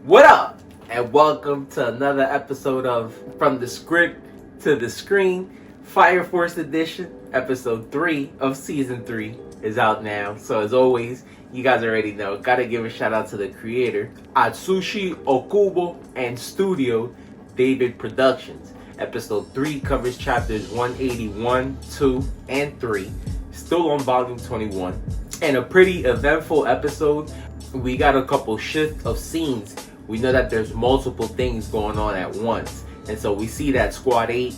What up? And welcome to another episode of From the Script to the Screen, Fire Force Edition. Episode 3 of Season 3 is out now. So as always, you guys already know, gotta give a shout out to the creator, Atsushi Ohkubo, and studio, David Productions. Episode 3 covers chapters 181, 2, and 3, still on volume 21. And a pretty eventful episode. We got a couple shifts of scenes. We know that there's multiple things going on at once. And so we see that Squad 8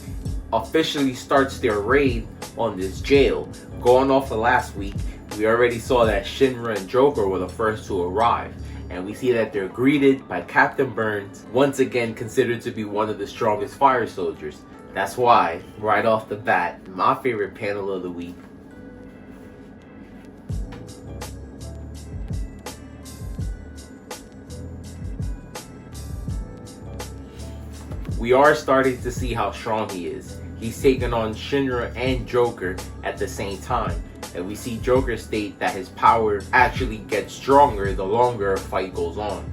officially starts their raid on this jail. Going off of last week, we already saw that Shinra and Joker were the first to arrive. And we see that they're greeted by Captain Burns, once again considered to be one of the strongest fire soldiers. That's why, right off the bat, my favorite panel of the week. We are starting to see how strong he is. He's taking on Shinra and Joker at the same time. And we see Joker state that his power actually gets stronger the longer a fight goes on.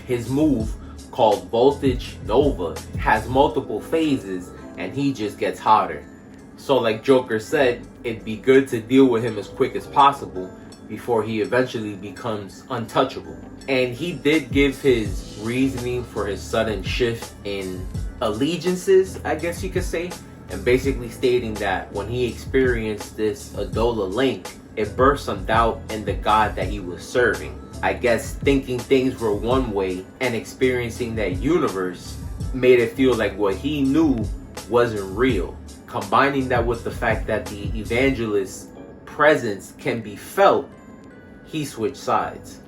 His move, called Voltage Nova, has multiple phases and he just gets hotter. So like Joker said, it'd be good to deal with him as quick as possible before he eventually becomes untouchable. And he did give his reasoning for his sudden shift in allegiances, I guess you could say, and basically stating that when he experienced this Adola link, it birthed some doubt in the god that he was serving. I guess thinking things were one way and experiencing that universe made it feel like what he knew wasn't real. Combining that with the fact that the evangelist's presence can be felt, he switched sides.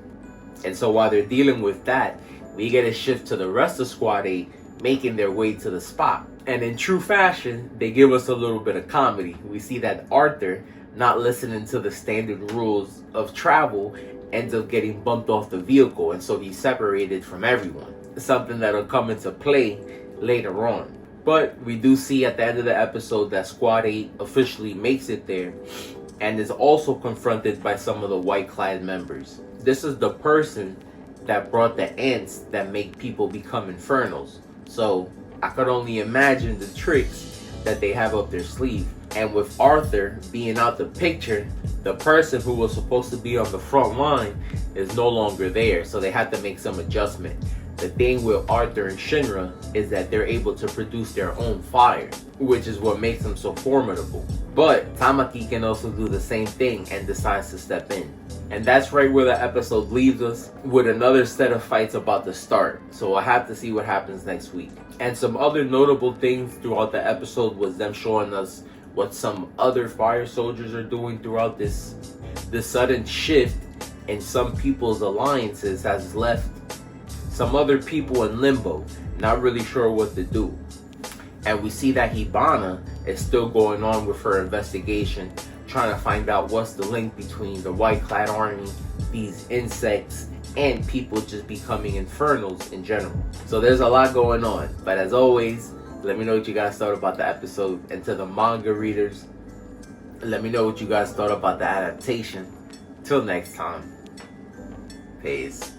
And so while they're dealing with that, we get a shift to the rest of Squad 8 making their way to the spot. And in true fashion, they give us a little bit of comedy. We see that Arthur, not listening to the standard rules of travel, ends up getting bumped off the vehicle, and so he's separated from everyone. Something that'll come into play later on. But we do see at the end of the episode that Squad 8 officially makes it there and is also confronted by some of the white-clad members. This is the person that brought the ants that make people become infernals. So I could only imagine the tricks that they have up their sleeve. And with Arthur being out the picture, the person who was supposed to be on the front line is no longer there. So they had to make some adjustment. The thing with Arthur and Shinra is that they're able to produce their own fire, which is what makes them so formidable. But Tamaki can also do the same thing and decides to step in. And that's right where the episode leaves us, with another set of fights about to start. So we'll have to see what happens next week. And some other notable things throughout the episode was them showing us what some other fire soldiers are doing throughout this sudden shift in some people's alliances has left some other people in limbo, not really sure what to do. And we see that Hibana is still going on with her investigation, trying to find out what's the link between the white-clad army, these insects, and people just becoming infernals in general. So there's a lot going on. But as always, let me know what you guys thought about the episode. And to the manga readers, let me know what you guys thought about the adaptation. Till next time, peace.